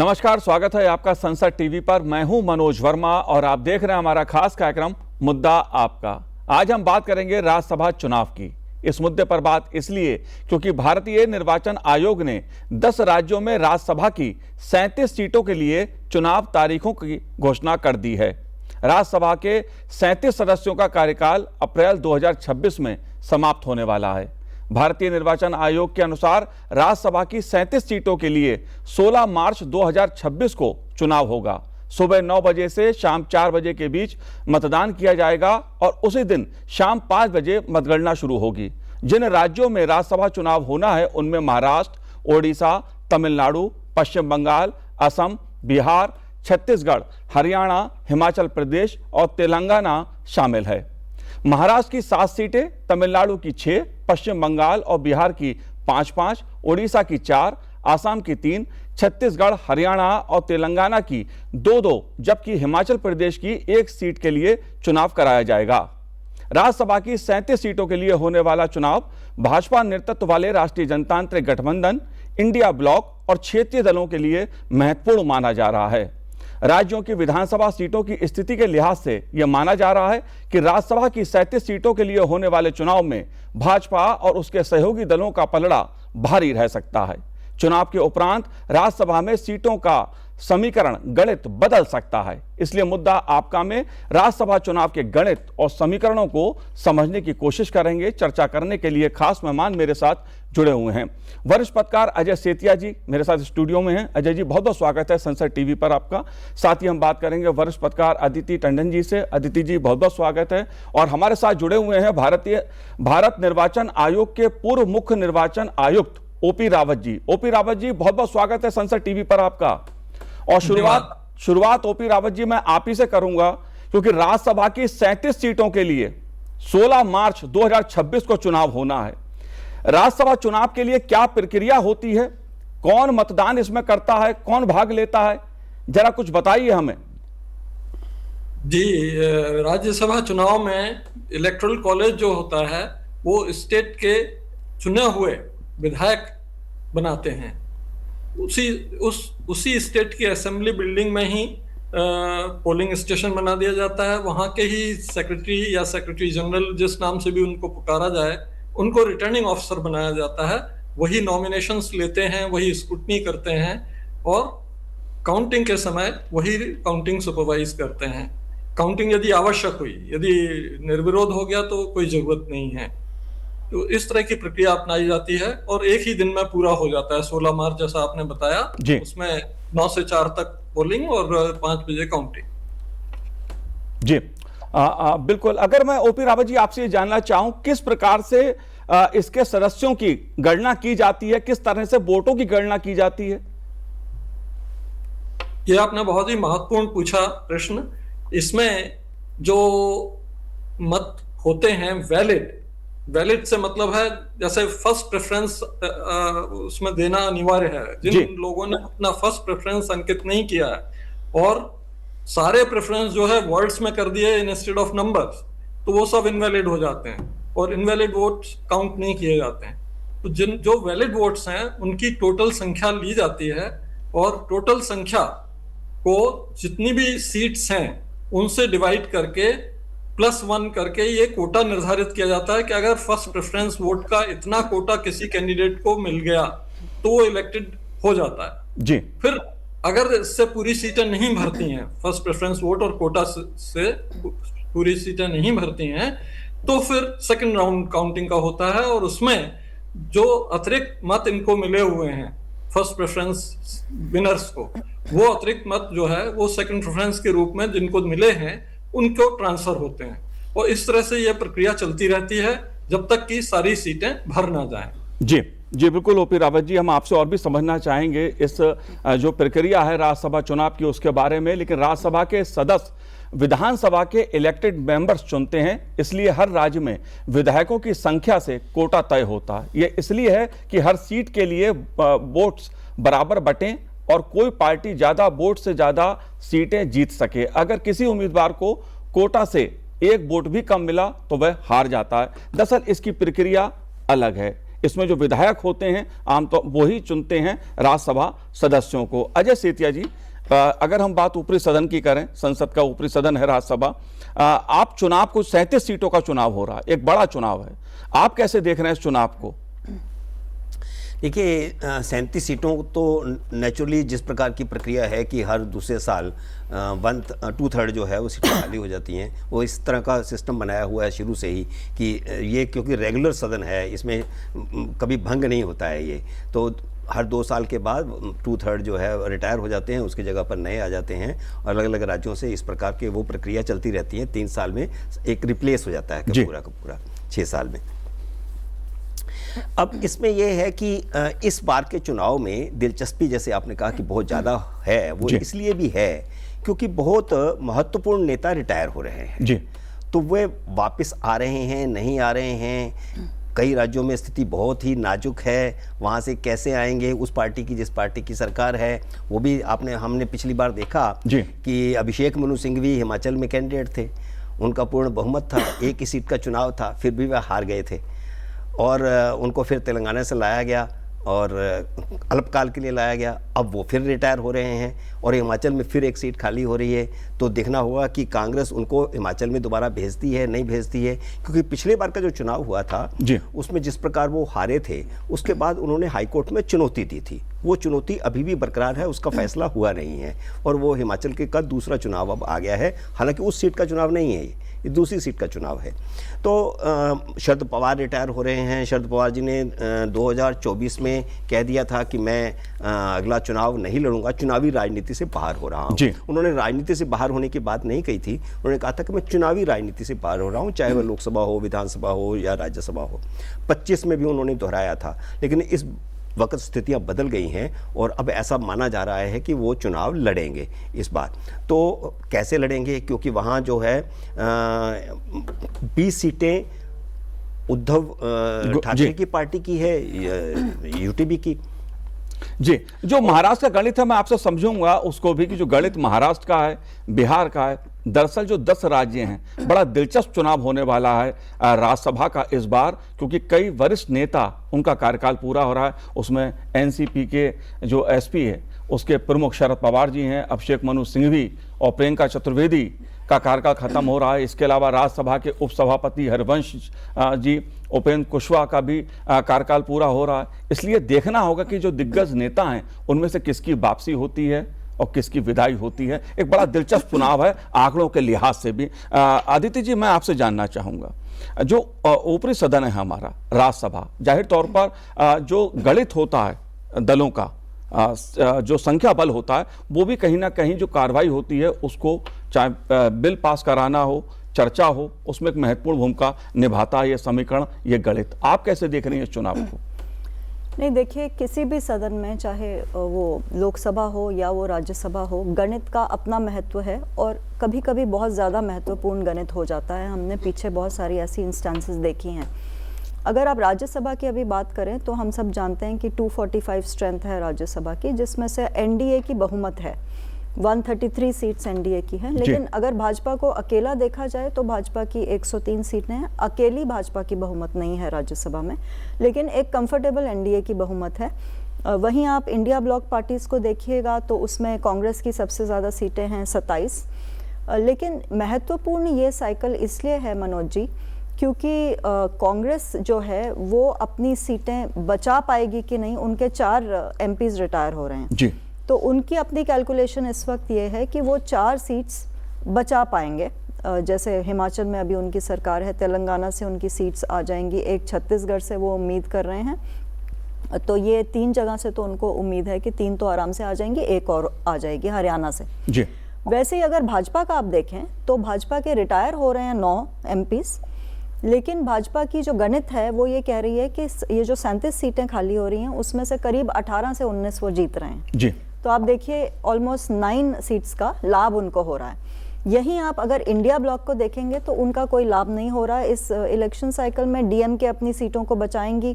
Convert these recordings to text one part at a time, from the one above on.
नमस्कार, स्वागत है आपका संसद टीवी पर। मैं हूं मनोज वर्मा और आप देख रहे हैं हमारा खास कार्यक्रम मुद्दा आपका। आज हम बात करेंगे राज्यसभा चुनाव की। इस मुद्दे पर बात इसलिए क्योंकि भारतीय निर्वाचन आयोग ने 10 राज्यों में राज्यसभा की 37 सीटों के लिए चुनाव तारीखों की घोषणा कर दी है। राज्यसभा के 37 सदस्यों का कार्यकाल अप्रैल 2026 में समाप्त होने वाला है। भारतीय निर्वाचन आयोग के अनुसार राज्यसभा की 37 सीटों के लिए 16 मार्च 2026 को चुनाव होगा। सुबह 9 बजे से शाम 4 बजे के बीच मतदान किया जाएगा और उसी दिन शाम 5 बजे मतगणना शुरू होगी। जिन राज्यों में राज्यसभा चुनाव होना है उनमें महाराष्ट्र, ओडिशा, तमिलनाडु, पश्चिम बंगाल, असम, बिहार, छत्तीसगढ़, हरियाणा, हिमाचल प्रदेश और तेलंगाना शामिल है। महाराष्ट्र की 7 सीटें, तमिलनाडु की 6, पश्चिम बंगाल और बिहार की 5-5, ओडिशा की 4, आसाम की 3, छत्तीसगढ़, हरियाणा और तेलंगाना की 2-2, जबकि हिमाचल प्रदेश की 1 सीट के लिए चुनाव कराया जाएगा। राज्यसभा की 37 सीटों के लिए होने वाला चुनाव भाजपा नेतृत्व वाले राष्ट्रीय जनतांत्रिक गठबंधन, इंडिया ब्लॉक और क्षेत्रीय दलों के लिए महत्वपूर्ण माना जा रहा है। राज्यों की विधानसभा सीटों की स्थिति के लिहाज से यह माना जा रहा है कि राज्यसभा की 37 सीटों के लिए होने वाले चुनाव में भाजपा और उसके सहयोगी दलों का पलड़ा भारी रह सकता है। चुनाव के उपरांत राज्यसभा में सीटों का समीकरण गणित बदल सकता है। इसलिए मुद्दा आपका में राज्यसभा चुनाव के गणित और समीकरणों को समझने की कोशिश करेंगे। चर्चा करने के लिए खास मेहमान मेरे साथ जुड़े हुए हैं। वरिष्ठ पत्रकार अजय सेतिया जी मेरे साथ स्टूडियो में हैं। अजय जी, बहुत बहुत स्वागत है संसद टीवी पर आपका। साथ ही हम बात करेंगे वरिष्ठ पत्रकार अदिति टंडन जी से। अदिति जी, बहुत बहुत स्वागत है। और हमारे साथ जुड़े हुए हैं भारत निर्वाचन आयोग के पूर्व मुख्य निर्वाचन आयुक्त ओपी रावत जी। ओपी रावत जी, बहुत बहुत स्वागत है संसद टीवी पर आपका। और शुरुआत ओपी रावत जी मैं आप ही से करूंगा, क्योंकि राज्यसभा की 37 सीटों के लिए 16 मार्च 2026 को चुनाव होना है। राज्यसभा चुनाव के लिए क्या प्रक्रिया होती है, कौन मतदान इसमें करता है, कौन भाग लेता है, जरा कुछ बताइए हमें। जी, राज्यसभा चुनाव में इलेक्टोरल कॉलेज जो होता है वो स्टेट के चुने हुए विधायक बनाते हैं। उसी स्टेट की असेंबली बिल्डिंग में ही पोलिंग स्टेशन बना दिया जाता है। वहाँ के ही सेक्रेटरी या सेक्रेटरी जनरल, जिस नाम से भी उनको पुकारा जाए, उनको रिटर्निंग ऑफिसर बनाया जाता है। वही नॉमिनेशंस लेते हैं, वही स्क्रूटनी करते हैं और काउंटिंग के समय वही काउंटिंग सुपरवाइज करते हैं। काउंटिंग यदि आवश्यक हुई, यदि निर्विरोध हो गया तो कोई जरूरत नहीं है। तो इस तरह की प्रक्रिया अपनाई जाती है और एक ही दिन में पूरा हो जाता है। 16 मार्च जैसा आपने बताया, उसमें 9 से 4 तक पोलिंग और 5 बजे काउंटिंग। जी बिल्कुल। अगर मैं ओपी रावत जी आपसे जानना चाहूं, किस प्रकार से इसके सदस्यों की गणना की जाती है, किस तरह से वोटों की गणना की जाती है? यह आपने बहुत ही महत्वपूर्ण पूछा प्रश्न। इसमें जो मत होते हैं वैलिड से मतलब है जैसे फर्स्ट प्रेफरेंस उसमें देना अनिवार्य है। जिन लोगों ने अपना फर्स्ट प्रेफरेंस अंकित नहीं किया है और सारे प्रेफरेंस जो है वर्ड्स में कर दिए इंस्टेड ऑफ नंबर्स, तो वो सब इनवैलिड हो जाते हैं और इनवैलिड वोट्स काउंट नहीं किए जाते हैं। तो जो वैलिड वोट्स हैं उनकी टोटल संख्या ली जाती है और टोटल संख्या को जितनी भी सीट्स हैं उनसे डिवाइड करके +1 करके ये कोटा निर्धारित किया जाता है कि अगर फर्स्ट प्रेफरेंस वोट का इतना कोटा किसी कैंडिडेट को मिल गया तो वो इलेक्टेड हो जाता है। जी। फिर अगर इससे पूरी सीटें नहीं भरती हैं, फर्स्ट प्रेफरेंस वोट और कोटा से पूरी सीटें नहीं भरती हैं, तो फिर सेकंड राउंड काउंटिंग का होता है और उसमें जो अतिरिक्त मत इनको मिले हुए हैं फर्स्ट प्रेफरेंस विनर्स को, वो अतिरिक्त मत जो है वो सेकंड प्रेफरेंस के रूप में जिनको मिले हैं उनको ट्रांसफर होते हैं। और इस तरह से यह प्रक्रिया चलती रहती है जब तक कि सारी सीटें भर ना जाएं। जी बिल्कुल ओपी रावत जी, हम आपसे और भी समझना चाहेंगे इस जो प्रक्रिया है राज्यसभा चुनाव की उसके बारे में। लेकिन राज्यसभा के सदस्य विधानसभा के इलेक्टेड मेंबर्स चुनते हैं, इसलिए हर राज्य में विधायकों की संख्या से कोटा तय होता है। यह इसलिए है कि हर सीट के लिए वोट्स बराबर बटें और कोई पार्टी ज्यादा वोट से ज्यादा सीटें जीत सके। अगर किसी उम्मीदवार को कोटा से 1 वोट भी कम मिला तो वह हार जाता है। दरअसल इसकी प्रक्रिया अलग है। इसमें जो विधायक होते हैं आमतौर वही चुनते हैं राज्यसभा सदस्यों को। अजय सेतिया जी, अगर हम बात ऊपरी सदन की करें, संसद का ऊपरी सदन है राज्यसभा, आप चुनाव को 37 सीटों का चुनाव हो रहा है, एक बड़ा चुनाव है, आप कैसे देख रहे हैं इस चुनाव को? देखिए 37 सीटों तो नेचुरली जिस प्रकार की प्रक्रिया है कि हर दूसरे साल 2/3 जो है वो सीटें खाली हो जाती हैं, वो इस तरह का सिस्टम बनाया हुआ है शुरू से ही कि ये क्योंकि रेगुलर सदन है, इसमें कभी भंग नहीं होता है ये, तो हर 2 साल के बाद 2/3 जो है रिटायर हो जाते हैं, उसकी जगह पर नए आ जाते हैं, अलग अलग राज्यों से इस प्रकार के वो प्रक्रिया चलती रहती है। 3 साल में एक रिप्लेस हो जाता है पूरा का पूरा 6 साल में। अब इसमें यह है कि इस बार के चुनाव में दिलचस्पी, जैसे आपने कहा कि बहुत ज़्यादा है, वो इसलिए भी है क्योंकि बहुत महत्वपूर्ण नेता रिटायर हो रहे हैं जी, तो वे वापस आ रहे हैं, नहीं आ रहे हैं। कई राज्यों में स्थिति बहुत ही नाजुक है, वहाँ से कैसे आएंगे उस पार्टी की जिस पार्टी की सरकार है, वो भी हमने पिछली बार देखा कि अभिषेक मनु सिंघवी हिमाचल में कैंडिडेट थे, उनका पूर्ण बहुमत था, एक ही सीट का चुनाव था, फिर भी वह हार गए थे और उनको फिर तेलंगाना से लाया गया और अल्पकाल के लिए लाया गया। अब वो फिर रिटायर हो रहे हैं और हिमाचल में फिर एक सीट खाली हो रही है, तो देखना होगा कि कांग्रेस उनको हिमाचल में दोबारा भेजती है, नहीं भेजती है, क्योंकि पिछले बार का जो चुनाव हुआ था उसमें जिस प्रकार वो हारे थे, उसके बाद उन्होंने हाईकोर्ट में चुनौती दी थी, वो चुनौती अभी भी बरकरार है, उसका फैसला हुआ नहीं है और वो हिमाचल के का दूसरा चुनाव अब आ गया है। हालांकि उस सीट का चुनाव नहीं है, ये दूसरी सीट का चुनाव है। तो शरद पवार रिटायर हो रहे हैं। शरद पवार जी ने 2024 में कह दिया था कि मैं अगला चुनाव नहीं लड़ूंगा, चुनावी राजनीति से बाहर हो रहा हूं। उन्होंने राजनीति से बाहर होने की बात नहीं कही थी, उन्होंने कहा था कि मैं चुनावी राजनीति से बाहर हो रहा हूं, चाहे वह लोकसभा हो, विधानसभा हो या राज्यसभा हो। 25 में भी उन्होंने दोहराया था, लेकिन इस वक्त स्थितियां बदल गई हैं और अब ऐसा माना जा रहा है कि वो चुनाव लड़ेंगे इस बार। तो कैसे लड़ेंगे, क्योंकि वहाँ जो है 20 सीटें उद्धव ठाकरे की पार्टी की है, यूटीबी की। जी, जो महाराष्ट्र का गणित है मैं आपसे समझूंगा उसको भी कि जो गणित महाराष्ट्र का है, बिहार का है, दरअसल जो 10 राज्य हैं, बड़ा दिलचस्प चुनाव होने वाला है राज्यसभा का इस बार, क्योंकि कई वरिष्ठ नेता उनका कार्यकाल पूरा हो रहा है। उसमें एनसीपी के जो एसपी है उसके प्रमुख शरद पवार जी हैं, अभिषेक मनु सिंघवी और प्रियंका चतुर्वेदी का कार्यकाल खत्म हो रहा है। इसके अलावा राज्यसभा के उपसभापति हरिवंश जी, उपेंद्र कुशवाहा का भी कार्यकाल पूरा हो रहा है। इसलिए देखना होगा कि जो दिग्गज नेता हैं उनमें से किसकी वापसी होती है और किसकी विदाई होती है। एक बड़ा दिलचस्प चुनाव है आंकड़ों के लिहाज से भी। आदित्य जी, मैं आपसे जानना चाहूंगा, जो ऊपरी सदन है हमारा राज्यसभा, जाहिर तौर पर जो गणित होता है दलों का, जो संख्या बल होता है, वो भी कहीं ना कहीं जो कार्रवाई होती है उसको, चाहे बिल पास कराना हो, चर्चा हो, उसमें एक महत्वपूर्ण भूमिका निभाता है ये समीकरण, ये गणित। आप कैसे देख रही हैं इस चुनाव को? नहीं, देखिए, किसी भी सदन में, चाहे वो लोकसभा हो या वो राज्यसभा हो, गणित का अपना महत्व है और कभी कभी बहुत ज़्यादा महत्वपूर्ण गणित हो जाता है। हमने पीछे बहुत सारी ऐसी इंस्टेंसेस देखी हैं। अगर आप राज्यसभा की अभी बात करें तो हम सब जानते हैं कि 245 स्ट्रेंथ है राज्यसभा की, जिसमें से एनडीए की बहुमत है, 133 सीट्स एनडीए की है। लेकिन अगर भाजपा को अकेला देखा जाए तो भाजपा की 103 सीटें हैं, अकेली भाजपा की बहुमत नहीं है राज्यसभा में, लेकिन एक कंफर्टेबल एनडीए की बहुमत है। वहीं आप इंडिया ब्लॉक पार्टीज को देखिएगा तो उसमें कांग्रेस की सबसे ज़्यादा सीटें हैं, 27। लेकिन महत्वपूर्ण ये साइकिल इसलिए है मनोज जी, क्योंकि कांग्रेस जो है वो अपनी सीटें बचा पाएगी कि नहीं, उनके 4 एमपीज रिटायर हो रहे हैं जी, तो उनकी अपनी कैलकुलेशन इस वक्त ये है कि वो 4 सीट्स बचा पाएंगे। जैसे हिमाचल में अभी उनकी सरकार है, तेलंगाना से उनकी सीट्स आ जाएंगी, एक छत्तीसगढ़ से वो उम्मीद कर रहे हैं, तो ये 3 जगह से तो उनको उम्मीद है कि 3 तो आराम से आ जाएंगी, एक और आ जाएगी हरियाणा से जी। वैसे ही अगर भाजपा का आप देखें तो भाजपा के रिटायर हो रहे हैं 9 एमपीज, लेकिन भाजपा की जो गणित है वो ये कह रही है कि ये जो 37 सीटें खाली हो रही हैं उसमें से करीब 18 से 19 वो जीत रहे हैं जी। तो आप देखिए ऑलमोस्ट 9 सीट्स का लाभ उनको हो रहा है। यहीं आप अगर इंडिया ब्लॉक को देखेंगे तो उनका कोई लाभ नहीं हो रहा है इस इलेक्शन साइकिल में। डीएमके अपनी सीटों को बचाएंगी।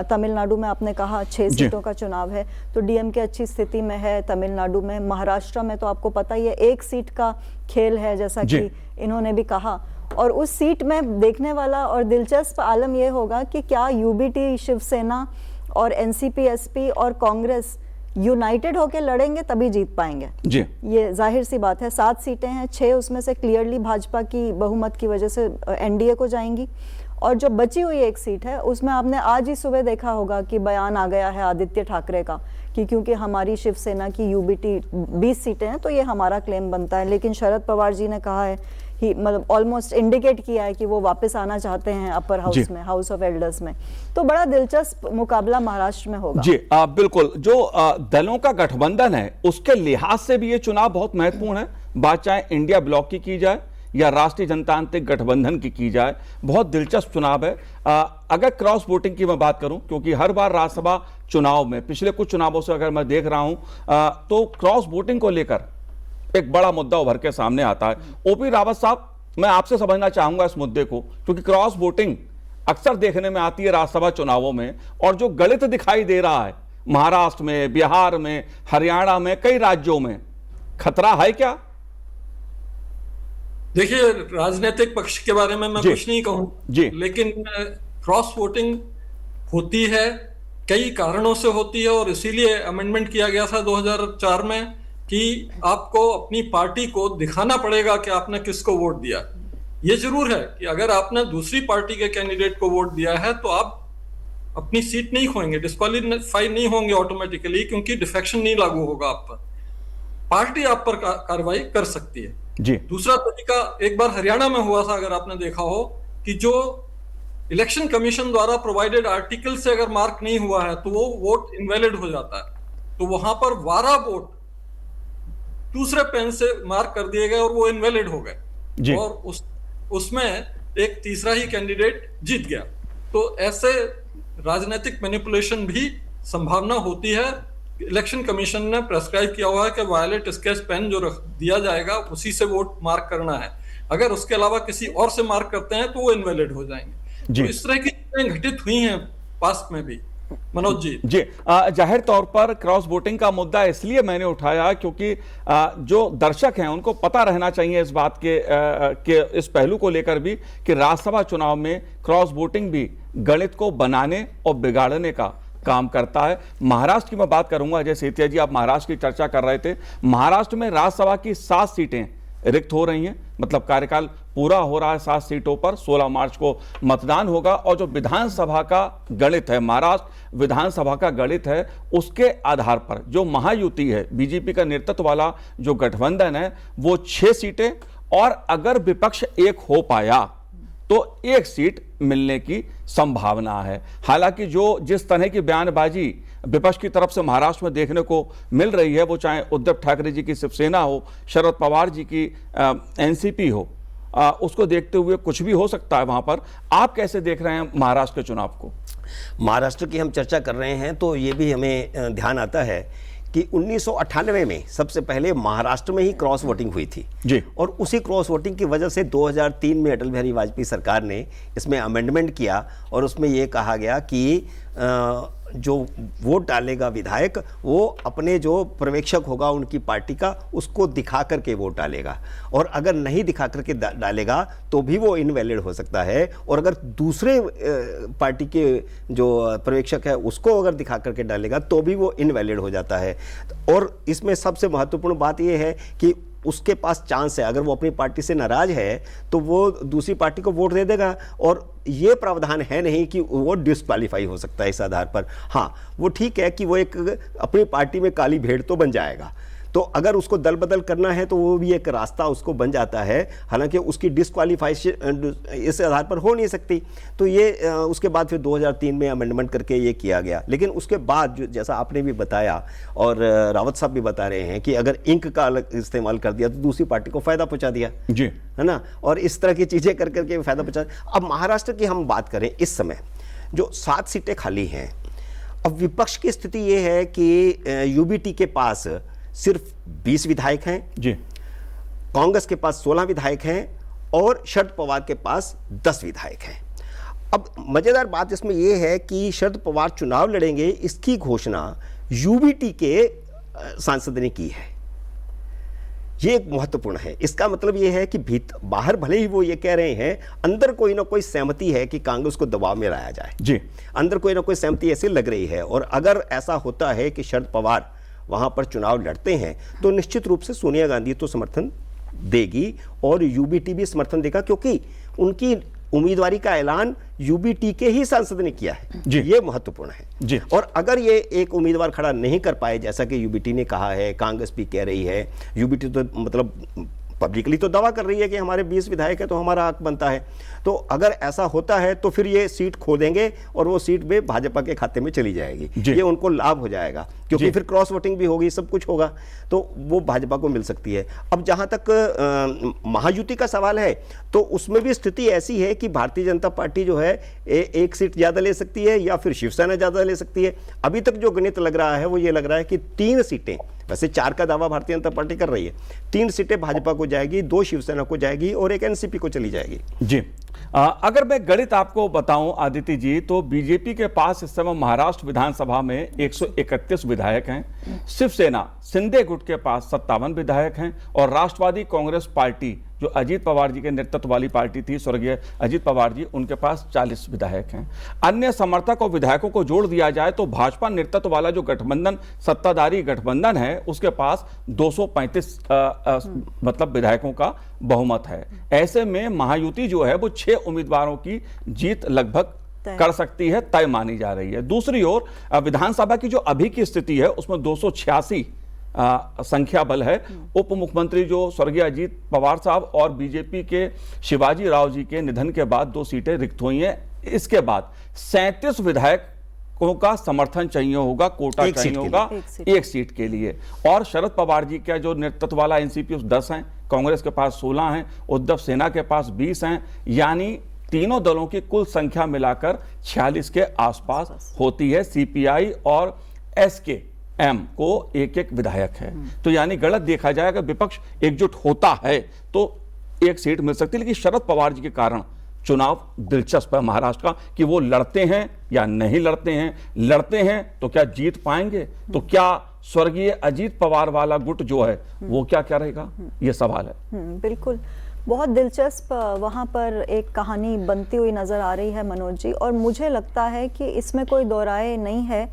तमिलनाडु में आपने कहा 6 सीटों का चुनाव है तो डीएमके अच्छी स्थिति में है तमिलनाडु में। महाराष्ट्र में तो आपको पता ही है 1 सीट का खेल है, जैसा कि इन्होंने भी कहा। और उस सीट में देखने वाला और दिलचस्प आलम यह होगा कि क्या यूबीटी, शिवसेना और एनसीपी, एसपी और कांग्रेस यूनाइटेड होकर लड़ेंगे तभी जीत पाएंगे। जी, ये जाहिर सी बात है। 7 सीटें हैं, 6 उसमें से क्लियरली भाजपा की बहुमत की वजह से एनडीए को जाएंगी, और जो बची हुई एक सीट है उसमें आपने आज ही सुबह देखा होगा कि बयान आ गया है आदित्य ठाकरे का कि क्योंकि हमारी शिवसेना की यूबीटी 20 सीटें हैं तो ये हमारा क्लेम बनता है। लेकिन शरद पवार जी ने कहा है, ही मतलब ऑलमोस्ट इंडिकेट किया है कि वो वापस आना चाहते हैं अपर हाउस में, हाउस ऑफ एल्डर्स में। तो बड़ा दिलचस्प मुकाबला महाराष्ट्र में होगा। जी, बिल्कुल। जो दलों का गठबंधन है उसके लिहाज से भी ये चुनाव बहुत महत्वपूर्ण है। बात चाहे इंडिया ब्लॉक की जाए या राष्ट्रीय जनतांत्रिक गठबंधन की जाए, बहुत दिलचस्प चुनाव है। अगर क्रॉस वोटिंग की मैं बात करूं, क्योंकि हर बार राज्यसभा चुनाव में पिछले कुछ चुनावों से अगर मैं देख रहा हूं तो क्रॉस वोटिंग को लेकर एक बड़ा मुद्दा उभर के सामने आता है। ओपी रावत साहब, मैं आपसे समझना चाहूंगा इस मुद्दे को, क्योंकि क्रॉस वोटिंग अक्सर देखने में आती है राज्यसभा चुनावों में, और जो गणित दिखाई दे रहा है महाराष्ट्र में, बिहार में, हरियाणा में, कई राज्यों में, खतरा है क्या? देखिए, राजनीतिक पक्ष के बारे में मैं कुछ नहीं कहूं जी, लेकिन क्रॉस वोटिंग होती है, कई कारणों से होती है, और इसीलिए अमेंडमेंट किया गया था 2004 में कि आपको अपनी पार्टी को दिखाना पड़ेगा कि आपने किसको वोट दिया। ये जरूर है कि अगर आपने दूसरी पार्टी के कैंडिडेट को वोट दिया है तो आप अपनी सीट नहीं खोएंगे, डिस्क्वालीफाई नहीं होंगे ऑटोमेटिकली, क्योंकि डिफेक्शन नहीं लागू होगा आप पर, पार्टी आप पर कार्रवाई कर सकती है। जी। दूसरा तरीका एक बार हरियाणा में हुआ था, अगर आपने देखा हो, कि जो इलेक्शन कमीशन द्वारा प्रोवाइडेड आर्टिकल से अगर मार्क नहीं हुआ है तो वो वोट इनवैलिड हो जाता है। तो वहां पर 12 वोट दूसरे पेन से मार्क कर दिए गए और वो इनवैलिड हो गए, और उसमें एक तीसरा ही कैंडिडेट जीत गया। तो ऐसे राजनीतिक मैनिपुलेशन भी संभावना होती है। इलेक्शन कमीशन ने प्रेस्क्राइब किया हुआ है कि वायलेट स्केच पेन जो रख दिया जाएगा उसी से वोट मार्क करना है, अगर उसके अलावा किसी और से मार्क करते हैं तो वो इनवैलिड हो जाएंगे। तो इस तरह की चीजें घटित हुई हैं पास्ट में भी। मनोज जी, जाहिर तौर पर क्रॉस वोटिंग का मुद्दा इसलिए मैंने उठाया क्योंकि जो दर्शक हैं उनको पता रहना चाहिए इस बात के इस पहलू को लेकर भी कि राज्यसभा चुनाव में क्रॉस वोटिंग भी गणित को बनाने और बिगाड़ने का काम करता है। महाराष्ट्र की मैं बात करूंगा। अजय सेतिया जी, आप महाराष्ट्र की चर्चा कर रहे थे। महाराष्ट्र में राज्यसभा की 7 सीटें रिक्त हो रही हैं, मतलब कार्यकाल पूरा हो रहा है 7 सीटों पर। 16 मार्च को मतदान होगा, और जो विधानसभा का गणित है, महाराष्ट्र विधानसभा का गणित है, उसके आधार पर जो महायुति है, बीजेपी का नेतृत्व वाला जो गठबंधन है, वो 6 सीटें, और अगर विपक्ष एक हो पाया तो 1 सीट मिलने की संभावना है। हालांकि जो जिस तरह की बयानबाजी विपक्ष की तरफ से महाराष्ट्र में देखने को मिल रही है, वो चाहे उद्धव ठाकरे जी की शिवसेना हो, शरद पवार जी की एनसीपी हो, उसको देखते हुए कुछ भी हो सकता है वहां पर। आप कैसे देख रहे हैं महाराष्ट्र के चुनाव को? महाराष्ट्र की हम चर्चा कर रहे हैं तो ये भी हमें ध्यान आता है कि 1998 में सबसे पहले महाराष्ट्र में ही क्रॉस वोटिंग हुई थी जी, और उसी क्रॉस वोटिंग की वजह से 2003 में अटल बिहारी वाजपेयी सरकार ने इसमें अमेंडमेंट किया, और उसमें ये कहा गया कि जो वोट डालेगा विधायक, वो अपने जो पर्यवेक्षक होगा उनकी पार्टी का, उसको दिखा करके वोट डालेगा, और अगर नहीं दिखा करके डालेगा तो भी वो इनवैलिड हो सकता है, और अगर दूसरे पार्टी के जो पर्यवेक्षक है उसको अगर दिखा करके डालेगा तो भी वो इनवैलिड हो जाता है। और इसमें सबसे महत्वपूर्ण बात ये है कि उसके पास चांस है, अगर वो अपनी पार्टी से नाराज है तो वो दूसरी पार्टी को वोट दे देगा, और ये प्रावधान है नहीं कि वो डिस्क्वालीफाई हो सकता है इस आधार पर। हाँ, वो ठीक है कि वो एक अपनी पार्टी में काली भेड़ तो बन जाएगा, तो अगर उसको दल बदल करना है तो वो भी एक रास्ता उसको बन जाता है, हालांकि उसकी डिस्क्वालीफाइजेशन इस आधार पर हो नहीं सकती। तो ये उसके बाद फिर 2003 में अमेंडमेंट करके ये किया गया। लेकिन उसके बाद जो जैसा आपने भी बताया और रावत साहब भी बता रहे हैं कि अगर इंक का अलग इस्तेमाल कर दिया तो दूसरी पार्टी को फायदा पहुंचा दिया जी, है ना, और इस तरह की चीज़ें कर करके फायदा पहुंचा। अब महाराष्ट्र की हम बात करें, इस समय जो 7 सीटें खाली हैं, अब विपक्ष की स्थिति ये है कि यूबीटी के पास सिर्फ 20 विधायक हैं जी, कांग्रेस के पास 16 विधायक हैं, और शरद पवार के पास 10 विधायक हैं। अब मजेदार बात इसमें यह है कि शरद पवार चुनाव लड़ेंगे, इसकी घोषणा यूबीटी के सांसद ने की है। ये एक महत्वपूर्ण है। इसका मतलब ये है कि बाहर भले ही वो ये कह रहे हैं, अंदर कोई ना कोई सहमति है कि कांग्रेस को दबाव में लाया जाए जी, अंदर कोई ना कोई सहमति ऐसी लग रही है। और अगर ऐसा होता है कि शरद पवार वहां पर चुनाव लड़ते हैं तो निश्चित रूप से सोनिया गांधी तो समर्थन देगी और यूबीटी भी समर्थन देगा, क्योंकि उनकी उम्मीदवारी का ऐलान यूबीटी के ही सांसद ने किया है। ये महत्वपूर्ण है जी। और अगर ये एक उम्मीदवार खड़ा नहीं कर पाए, जैसा कि यूबीटी ने कहा है, कांग्रेस भी कह रही है, यूबीटी तो मतलब पब्लिकली तो दावा कर रही है कि हमारे 20 विधायक है तो हमारा हक बनता है। तो अगर ऐसा होता है तो फिर ये सीट खो देंगे और वो सीट भी भाजपा के खाते में चली जाएगी। ये उनको लाभ हो जाएगा, क्योंकि फिर क्रॉस वोटिंग भी होगी, सब कुछ होगा, तो वो भाजपा को मिल सकती है। अब जहां तक महायुति का सवाल है तो उसमें भी स्थिति ऐसी है कि भारतीय जनता पार्टी जो है एक सीट ज्यादा ले सकती है या फिर शिवसेना ज्यादा ले सकती है। अभी तक जो गणित लग रहा है वो ये लग रहा है कि 3 सीटें, वैसे 4 का दावा भारतीय जनता पार्टी कर रही है, 3 सीटें भाजपा को जाएगी, 2 शिवसेना को जाएगी और 1 एनसीपी को चली जाएगी। जी, अगर मैं गणित आपको बताऊं आदित्य जी, तो बीजेपी के पास इस समय महाराष्ट्र विधानसभा में 131 विधायक हैं, शिवसेना शिंदे गुट के पास 57 विधायक हैं और राष्ट्रवादी कांग्रेस पार्टी जो अजीत पवार जी के नेतृत्व वाली पार्टी थी, स्वर्गीय अजीत पवार जी, उनके पास 40 विधायक हैं। अन्य समर्थक और विधायकों को जोड़ दिया जाए तो भाजपा नेतृत्व वाला जो गठबंधन, सत्ताधारी गठबंधन है, उसके पास 235 मतलब विधायकों का बहुमत है। ऐसे में महायुति जो है वो 6 उम्मीदवारों की जीत लगभग कर सकती है, तय मानी जा रही है। दूसरी ओर विधानसभा की जो अभी की स्थिति है उसमें 286 संख्या बल है। उप मुख्यमंत्री जो स्वर्गीय अजीत पवार साहब और बीजेपी के शिवाजी राव जी के निधन के बाद 2 सीटें रिक्त हुई हैं। इसके बाद 37 विधायकों का समर्थन चाहिए होगा, कोटा चाहिए होगा एक सीट के लिए। और शरद पवार जी का जो नेतृत्व वाला एनसीपी 10 हैं, कांग्रेस के पास 16 हैं, उद्धव सेना के पास 20 हैं, यानी तीनों दलों की कुल संख्या मिलाकर 46 के आसपास होती है। सीपीआई और एसकेएम को 1-1 विधायक है। तो यानी गलत देखा जाए, अगर विपक्ष एकजुट होता है तो 1 सीट मिल सकती है। लेकिन शरद पवार जी के कारण चुनाव दिलचस्प है महाराष्ट्र का, कि वो लड़ते हैं या नहीं लड़ते हैं। लड़ते हैं तो क्या जीत पाएंगे, तो क्या स्वर्गीय अजीत पवार वाला गुट जो है वो क्या क्या रहेगा, ये सवाल है। बिल्कुल, बहुत दिलचस्प वहाँ पर एक कहानी बनती हुई नज़र आ रही है मनोज जी। और मुझे लगता है कि इसमें कोई दो राय नहीं है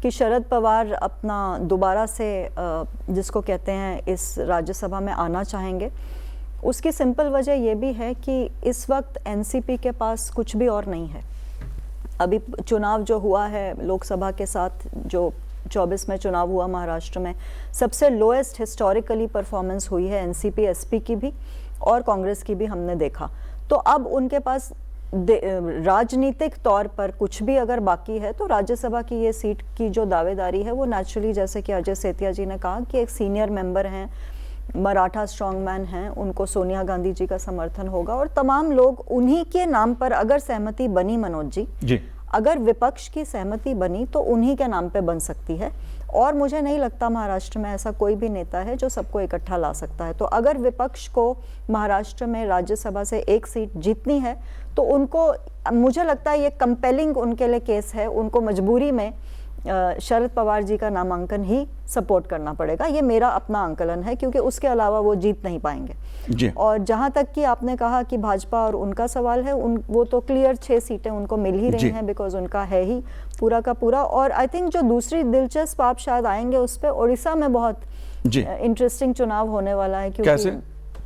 कि शरद पवार अपना दोबारा से जिसको कहते हैं इस राज्यसभा में आना चाहेंगे। उसकी सिंपल वजह ये भी है कि इस वक्त एनसीपी के पास कुछ भी और नहीं है। अभी चुनाव जो हुआ है लोकसभा के साथ, जो 24 में चुनाव हुआ महाराष्ट्र में, सबसे लोएस्ट हिस्टोरिकली परफॉर्मेंस हुई है एनसीपी एसपी की भी और कांग्रेस की भी हमने देखा। तो अब उनके पास राजनीतिक तौर पर कुछ भी अगर बाकी है तो राज्यसभा की ये सीट की जो दावेदारी है वो नेचुरली, जैसे कि अजय सेतिया जी ने कहा, कि एक सीनियर मेंबर हैं, मराठा स्ट्रॉन्गमैन हैं, उनको सोनिया गांधी जी का समर्थन होगा और तमाम लोग उन्हीं के नाम पर, अगर सहमति बनी मनोज जी, अगर विपक्ष की सहमति बनी तो उन्हीं के नाम पे बन सकती है। और मुझे नहीं लगता महाराष्ट्र में ऐसा कोई भी नेता है जो सबको इकट्ठा ला सकता है। तो अगर विपक्ष को महाराष्ट्र में राज्यसभा से 1 सीट जीतनी है तो उनको, मुझे लगता है ये कंपेलिंग उनके लिए केस है, उनको मजबूरी में शरद पवार जी का नामांकन ही सपोर्ट करना पड़ेगा। ये मेरा अपना आंकलन है, क्योंकि उसके अलावा वो जीत नहीं पाएंगे जी। और जहां तक कि आपने कहा कि भाजपा और उनका सवाल है, वो तो क्लियर 6 सीटें उनको मिल ही रही हैं, बिकॉज उनका है ही पूरा का पूरा। और आई थिंक जो दूसरी दिलचस्प, आप शायद आएंगे उस पर, उड़ीसा में बहुत इंटरेस्टिंग चुनाव होने वाला है, क्योंकि कैसे?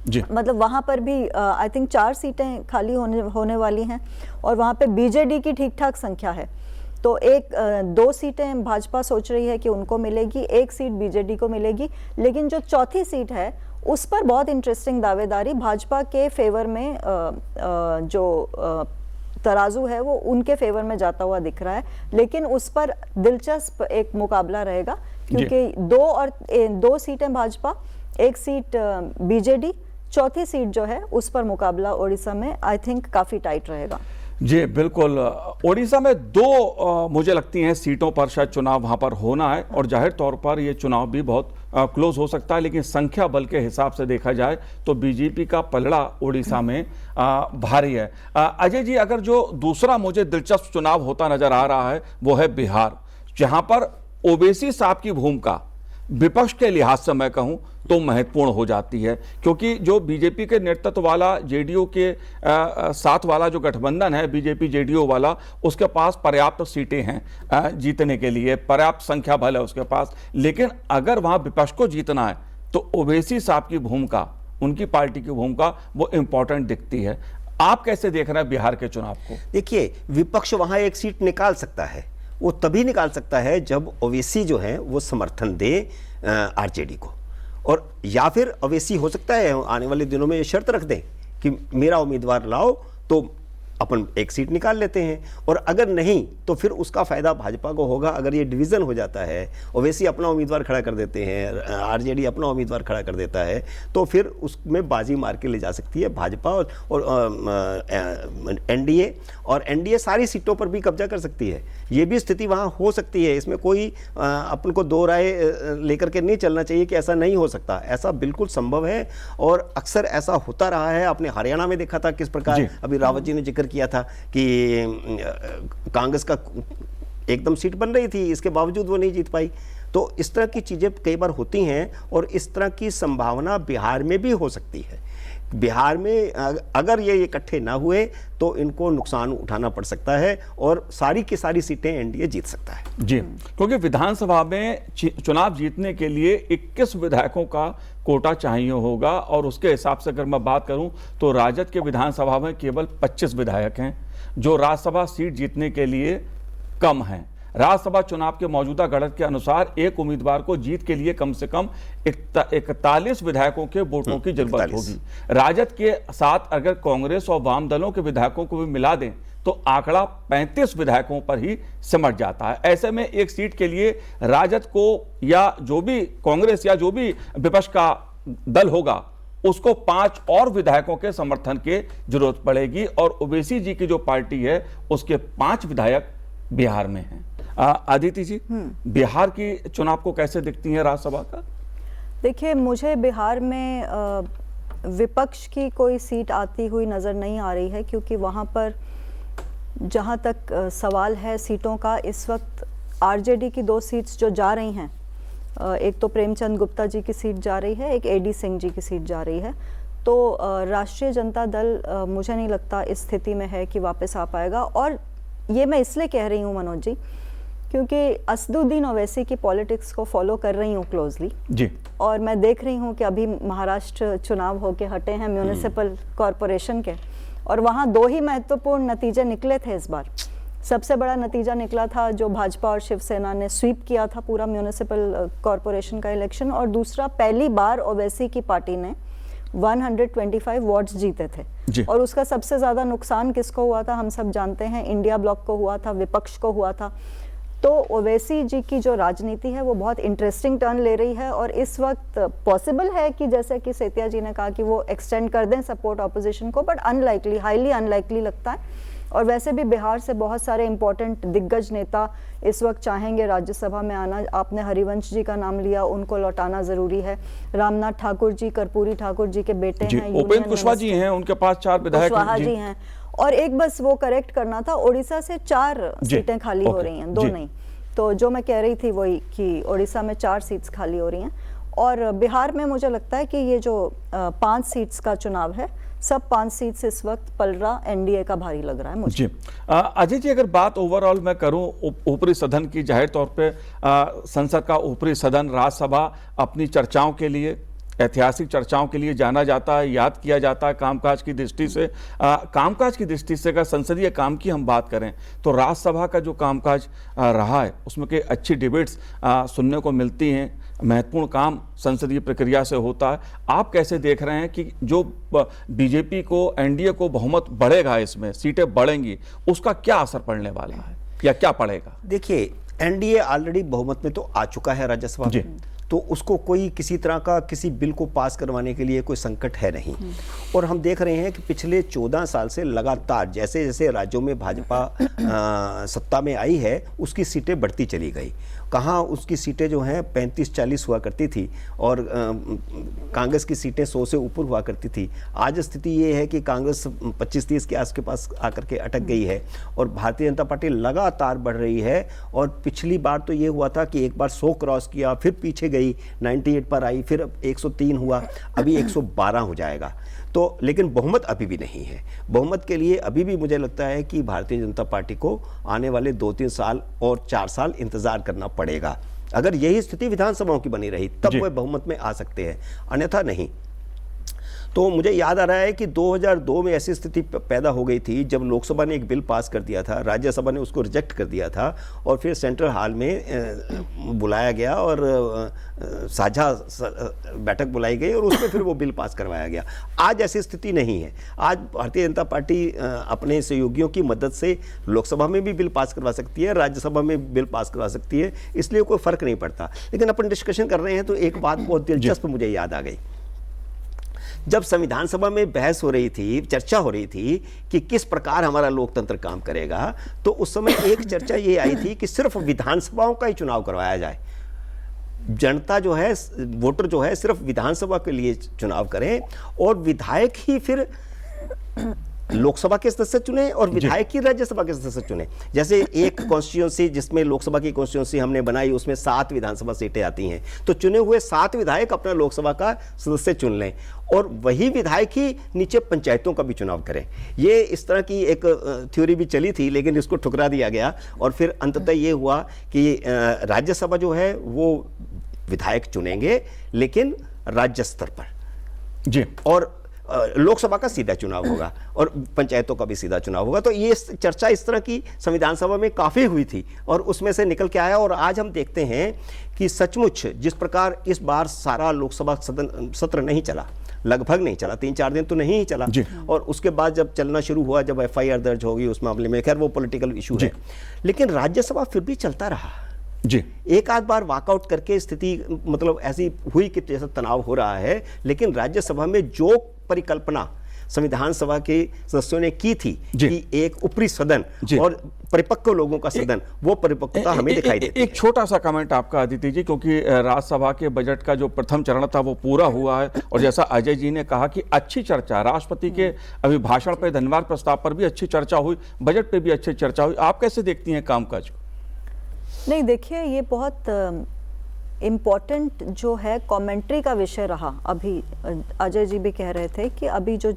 जी। मतलब वहां पर भी आई थिंक 4 सीटें खाली होने वाली हैं और वहां पे बीजेडी की ठीक ठाक संख्या है। तो 2 सीटें भाजपा सोच रही है कि उनको मिलेगी, 1 सीट बीजेडी को मिलेगी। लेकिन जो चौथी सीट है उस पर बहुत इंटरेस्टिंग दावेदारी भाजपा के फेवर में, जो तराजू है वो उनके फेवर में जाता हुआ दिख रहा है। लेकिन उस पर दिलचस्प एक मुकाबला रहेगा, क्योंकि 2 सीटें भाजपा, 1 सीट बीजेडी, चौथी सीट जो है उस पर मुकाबला उड़ीसा में आई थिंक काफी टाइट रहेगा। जी बिल्कुल, ओडिशा में 2 मुझे लगती हैं सीटों पर शायद चुनाव वहां पर होना है और जाहिर तौर पर ये चुनाव भी बहुत क्लोज हो सकता है। लेकिन संख्या बल के हिसाब से देखा जाए तो बीजेपी का पलड़ा ओडिशा में भारी है। अजय जी, अगर जो दूसरा मुझे दिलचस्प चुनाव होता नजर आ रहा है वो है बिहार, जहां पर ओवैसी साहब की भूमिका विपक्ष के लिहाज से मैं कहूं तो महत्वपूर्ण हो जाती है, क्योंकि जो बीजेपी के नेतृत्व वाला जेडीयू के साथ वाला जो गठबंधन है बीजेपी जेडीयू वाला, उसके पास पर्याप्त सीटें हैं जीतने के लिए, पर्याप्त संख्या बल है उसके पास। लेकिन अगर वहां विपक्ष को जीतना है तो ओवैसी साहब की भूमिका, उनकी पार्टी की भूमिका वो इंपॉर्टेंट दिखती है। आप कैसे देख रहे हैं बिहार के चुनाव को? देखिए, विपक्ष वहां एक सीट निकाल सकता है, वो तभी निकाल सकता है जब ओवैसी जो है वो समर्थन दे आरजेडी को, और या फिर ओवैसी हो सकता है आने वाले दिनों में ये शर्त रख दें कि मेरा उम्मीदवार लाओ तो अपन एक सीट निकाल लेते हैं, और अगर नहीं तो फिर उसका फायदा भाजपा को होगा। अगर ये डिवीजन हो जाता है, ओवैसी अपना उम्मीदवार खड़ा कर देते हैं, आरजेडी अपना उम्मीदवार खड़ा कर देता है, तो फिर उसमें बाजी मार के ले जा सकती है भाजपा और एनडीए, और एनडीए सारी सीटों पर भी कब्जा कर सकती है। ये भी स्थिति वहाँ हो सकती है। इसमें कोई अपन को दो राय लेकर के नहीं चलना चाहिए कि ऐसा नहीं हो सकता, ऐसा बिल्कुल संभव है और अक्सर ऐसा होता रहा है। आपने हरियाणा में देखा था किस प्रकार, अभी रावत जी ने जिक्र किया था कि कांग्रेस का एकदम सीट बन रही थी, इसके बावजूद वो नहीं जीत पाई। तो इस तरह की चीज़ें कई बार होती हैं, और इस तरह की संभावना बिहार में भी हो सकती है। बिहार में अगर ये इकट्ठे ना हुए तो इनको नुकसान उठाना पड़ सकता है, और सारी की सारी सीटें एनडीए जीत सकता है। जी, क्योंकि विधानसभा में चुनाव जीतने के लिए 21 विधायकों का कोटा चाहिए होगा, और उसके हिसाब से अगर मैं बात करूं तो राजद के विधानसभा में केवल 25 विधायक हैं, जो राज्यसभा सीट जीतने के लिए कम हैं। राज्यसभा चुनाव के मौजूदा गणित के अनुसार एक उम्मीदवार को जीत के लिए कम से कम 41 विधायकों के वोटों की जरूरत होगी। राजद के साथ अगर कांग्रेस और वाम दलों के विधायकों को भी मिला दें तो आंकड़ा 35 विधायकों पर ही सिमट जाता है। ऐसे में एक सीट के लिए राजद को या जो भी कांग्रेस या जो भी विपक्ष का दल होगा उसको 5 और विधायकों के समर्थन की जरूरत पड़ेगी, और ओवैसी जी की जो पार्टी है उसके 5 विधायक बिहार में हैं। अदिति जी, बिहार की चुनाव को कैसे देखती हैं राज्यसभा का? देखिए, मुझे बिहार में विपक्ष की कोई सीट आती हुई नज़र नहीं आ रही है, क्योंकि वहाँ पर जहाँ तक सवाल है सीटों का, इस वक्त आरजेडी की 2 सीट्स जो जा रही हैं, एक तो प्रेमचंद गुप्ता जी की सीट जा रही है, एक एडी सिंह जी की सीट जा रही है। तो राष्ट्रीय जनता दल मुझे नहीं लगता इस स्थिति में है कि वापस आ पाएगा। और ये मैं इसलिए कह रही हूँ मनोज जी, क्योंकि असदुद्दीन ओवैसी की पॉलिटिक्स को फॉलो कर रही हूँ क्लोजली जी, और मैं देख रही हूँ कि अभी महाराष्ट्र चुनाव होके हटे हैं म्यूनिसिपल कॉरपोरेशन के, और वहाँ 2 ही महत्वपूर्ण नतीजे निकले थे इस बार। सबसे बड़ा नतीजा निकला था जो भाजपा और शिवसेना ने स्वीप किया था पूरा म्यूनिसिपल कॉरपोरेशन का इलेक्शन, और दूसरा पहली बार ओवैसी की पार्टी ने 125 वार्ड्स जीते थे। और उसका सबसे ज्यादा नुकसान किसको हुआ था हम सब जानते हैं, इंडिया ब्लॉक को हुआ था, विपक्ष को हुआ था। तो ओवैसी जी की जो राजनीति है वो बहुत इंटरेस्टिंग टर्न ले रही है, और इस वक्त पॉसिबल है कि जैसे कि सेतिया जी ने कहा कि वो एक्सटेंड कर दें सपोर्ट ऑपोजिशन को, बट अनलाइकली, हाईली अनलाइकली लगता है। और वैसे भी बिहार से बहुत सारे इंपॉर्टेंट दिग्गज नेता इस वक्त चाहेंगे राज्यसभा में आना। आपने हरिवंश जी का नाम लिया, उनको लौटाना जरूरी है। रामनाथ ठाकुर जी, कर्पूरी ठाकुर जी के बेटे हैं, उपेंद्र कुशवाहा जी हैं, उनके पास 4 विधायक जी हैं। और एक बस वो करेक्ट करना था, ओडिशा से 4 सीटें खाली हो रही हैं, 2 नहीं। तो जो मैं कह रही थी वही कि ओडिशा में 4 सीट्स खाली हो रही हैं, और बिहार में मुझे लगता है कि ये जो 5 सीट्स का चुनाव है, सब 5 सीट्स इस वक्त पलड़ा एनडीए का भारी लग रहा है मुझे। जी अजय जी, अगर बात ओवरऑल मैं करूं ऊपरी सदन की, जाहिर तौर पे संसद का ऊपरी सदन राज्यसभा अपनी चर्चाओं के लिए, ऐतिहासिक चर्चाओं के लिए जाना जाता है, याद किया जाता है कामकाज की दृष्टि से। कामकाज की दृष्टि से अगर संसदीय काम की हम बात करें तो राज्यसभा का जो कामकाज रहा है उसमें कई अच्छी डिबेट्स सुनने को मिलती हैं, महत्वपूर्ण काम संसदीय प्रक्रिया से होता है। आप कैसे देख रहे हैं कि जो बीजेपी को, एनडीए को बहुमत बढ़ेगा, इसमें सीटें बढ़ेंगी, उसका क्या असर पड़ने वाला है या क्या पड़ेगा? देखिए, एनडीए ऑलरेडी बहुमत में तो आ चुका है राज्यसभा में, तो उसको कोई किसी तरह का किसी बिल को पास करवाने के लिए कोई संकट है नहीं। और हम देख रहे हैं कि पिछले 14 साल से लगातार जैसे जैसे राज्यों में भाजपा सत्ता में आई है उसकी सीटें बढ़ती चली गई, कहाँ उसकी सीटें जो हैं 35-40 हुआ करती थी और कांग्रेस की सीटें 100 से ऊपर हुआ करती थी। आज स्थिति ये है कि कांग्रेस 25-30 के आसपास आकर के अटक गई है और भारतीय जनता पार्टी लगातार बढ़ रही है। और पिछली बार तो ये हुआ था कि एक बार 100 क्रॉस किया, फिर पीछे गई, 98 पर आई, फिर 103 हुआ, अभी 112 हो जाएगा। तो लेकिन बहुमत अभी भी नहीं है। बहुमत के लिए अभी भी मुझे लगता है कि भारतीय जनता पार्टी को आने वाले 2-3 साल और 4 साल इंतजार करना पड़ेगा। अगर यही स्थिति विधानसभाओं की बनी रही तब वे बहुमत में आ सकते हैं, अन्यथा नहीं। तो मुझे याद आ रहा है कि 2002 में ऐसी स्थिति पैदा हो गई थी जब लोकसभा ने एक बिल पास कर दिया था, राज्यसभा ने उसको रिजेक्ट कर दिया था और फिर सेंट्रल हॉल में बुलाया गया और साझा बैठक बुलाई गई और उसमें फिर वो बिल पास करवाया गया। आज ऐसी स्थिति नहीं है। आज भारतीय जनता पार्टी अपने सहयोगियों की मदद से लोकसभा में भी बिल पास करवा सकती है, राज्यसभा में बिल पास करवा सकती है, इसलिए कोई फर्क नहीं पड़ता। लेकिन अपन डिस्कशन कर रहे हैं तो एक बात बहुत दिलचस्प मुझे याद आ गई। जब संविधान सभा में बहस हो रही थी, चर्चा हो रही थी कि किस प्रकार हमारा लोकतंत्र काम करेगा, तो उस समय एक चर्चा ये आई थी कि सिर्फ विधानसभाओं का ही चुनाव करवाया जाए। जनता जो है, वोटर जो है, सिर्फ विधानसभा के लिए चुनाव करें और विधायक ही फिर लोकसभा के सदस्य चुने और विधायक की राज्यसभा के सदस्य चुने। जैसे एक कॉन्स्टिट्यूंसी जिसमें लोकसभा की कॉन्स्टिट्यूंसी हमने बनाई, उसमें 7 विधानसभा सीटें आती हैं, तो चुने हुए 7 विधायक अपना लोकसभा का सदस्य चुन लें और वही विधायक ही नीचे पंचायतों का भी चुनाव करें। ये इस तरह की एक थ्योरी भी चली थी, लेकिन इसको ठुकरा दिया गया और फिर अंततः ये हुआ कि राज्यसभा जो है वो विधायक चुनेंगे लेकिन राज्य स्तर पर जी, और लोकसभा का सीधा चुनाव होगा और पंचायतों का भी सीधा चुनाव होगा। तो ये चर्चा इस तरह की संविधान सभा में काफ़ी हुई थी और उसमें से निकल के आया। और आज हम देखते हैं कि सचमुच जिस प्रकार इस बार सारा लोकसभा सत्र नहीं चला, लगभग नहीं चला, 3-4 दिन तो नहीं ही चला, और उसके बाद जब चलना शुरू हुआ, जब FIR दर्ज होगी उस मामले में, खैर वो पॉलिटिकल इशू है, लेकिन राज्यसभा फिर भी चलता रहा जी। एक आध बार वॉकआउट करके स्थिति मतलब ऐसी हुई कि जैसा तनाव हो रहा है, लेकिन राज्यसभा में जो परिकल्पना संविधान सभा के सदस्यों ने की थी कि एक ऊपरी सदन और परिपक्व लोगों का सदन, वो परिपक्वता हमें दिखाई देती है। एक छोटा सा कमेंट आपका अदिति जी, क्योंकि राज्यसभा के बजट का जो प्रथम चरण था वो पूरा हुआ है और जैसा अजय जी ने कहा कि अच्छी चर्चा, राष्ट्रपति के अभिभाषण पर, धन्यवाद प्रस्ताव पर भी अच्छी चर्चा हुई, बजट पे भी अच्छी चर्चा हुई। आप कैसे देखती हैं कामकाज को? नहीं, देखिए ये बहुत इम्पॉर्टेंट जो है कमेंट्री का विषय रहा। अभी अजय जी भी कह रहे थे कि अभी जो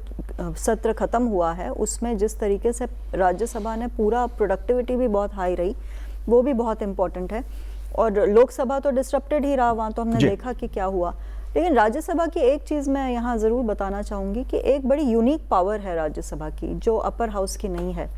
सत्र खत्म हुआ है उसमें जिस तरीके से राज्यसभा ने पूरा प्रोडक्टिविटी भी बहुत हाई रही, वो भी बहुत इम्पॉर्टेंट है। और लोकसभा तो डिस्टर्प्टेड ही रहा, वहाँ तो हमने देखा कि क्या हुआ। लेकिन राज्यसभा की एक चीज़ मैं यहाँ ज़रूर बताना चाहूँगी कि एक बड़ी यूनिक पावर है राज्यसभा की जो अपर हाउस की नहीं है।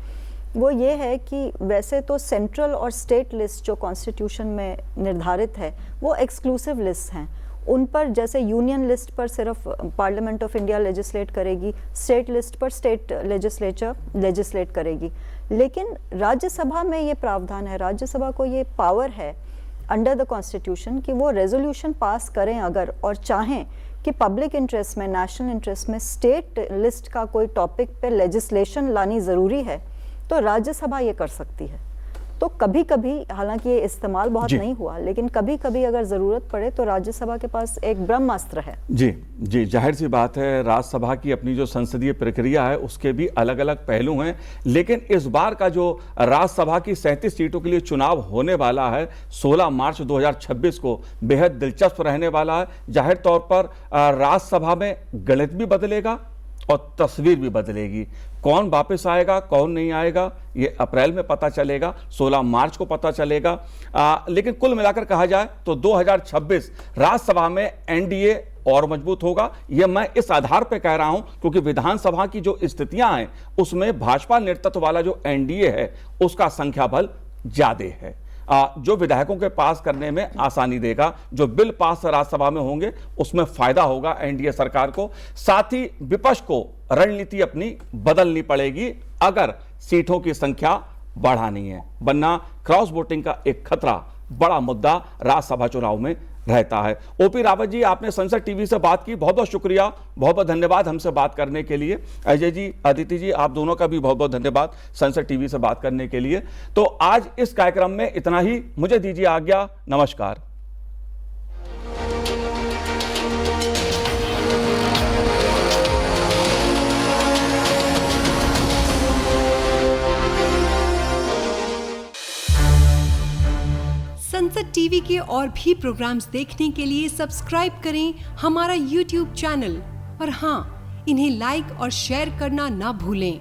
वो ये है कि वैसे तो सेंट्रल और स्टेट लिस्ट जो कॉन्स्टिट्यूशन में निर्धारित है वो एक्सक्लूसिव लिस्ट हैं। उन पर जैसे यूनियन लिस्ट पर सिर्फ पार्लियामेंट ऑफ इंडिया लेजिस्लेट करेगी, स्टेट लिस्ट पर स्टेट लेजिस्लेचर लेजिस्लेट करेगी। लेकिन राज्यसभा में ये प्रावधान है, राज्यसभा को ये पावर है अंडर द कॉन्स्टिट्यूशन कि वो रेजोल्यूशन पास करें अगर और चाहें कि पब्लिक इंटरेस्ट में, नेशनल इंटरेस्ट में स्टेट लिस्ट का कोई टॉपिक पे लेजिस्लेशन लानी ज़रूरी है तो राज्यसभा ये कर सकती है। तो कभी कभी, हालांकि ये इस्तेमाल बहुत नहीं हुआ, लेकिन कभी कभी अगर जरूरत पड़े तो राज्यसभा के पास एक ब्रह्मास्त्र है। जी जी, जाहिर सी बात है राज्यसभा की अपनी जो संसदीय प्रक्रिया है उसके भी अलग अलग पहलू हैं। लेकिन इस बार का जो राज्यसभा की 37 सीटों के लिए चुनाव होने वाला है 16 मार्च 2026 को, बेहद दिलचस्प रहने वाला है। जाहिर तौर पर राज्यसभा में गणित भी बदलेगा और तस्वीर भी बदलेगी। कौन वापस आएगा, कौन नहीं आएगा, ये अप्रैल में पता चलेगा, 16 मार्च को पता चलेगा। लेकिन कुल मिलाकर कहा जाए तो 2026 राज्यसभा में NDA और मजबूत होगा। यह मैं इस आधार पर कह रहा हूं क्योंकि विधानसभा की जो स्थितियां हैं उसमें भाजपा नेतृत्व वाला जो NDA है उसका संख्या बल ज्यादा है, जो विधायकों के पास करने में आसानी देगा। जो बिल पास राज्यसभा में होंगे उसमें फायदा होगा NDA सरकार को। साथ ही विपक्ष को रणनीति अपनी बदलनी पड़ेगी अगर सीटों की संख्या बढ़ानी है, वरना क्रॉस वोटिंग का एक खतरा, बड़ा मुद्दा राज्यसभा चुनाव में रहता है। ओपी रावत जी, आपने संसद टीवी से बात की, बहुत बहुत शुक्रिया, बहुत बहुत धन्यवाद हमसे बात करने के लिए। अजय जी, अदिति जी, आप दोनों का भी बहुत बहुत धन्यवाद संसद टीवी से बात करने के लिए। तो आज इस कार्यक्रम में इतना ही, मुझे दीजिए आज्ञा, नमस्कार। संसद टीवी के और भी प्रोग्राम्स देखने के लिए सब्सक्राइब करें हमारा YouTube चैनल और हाँ, इन्हें लाइक और शेयर करना ना भूलें।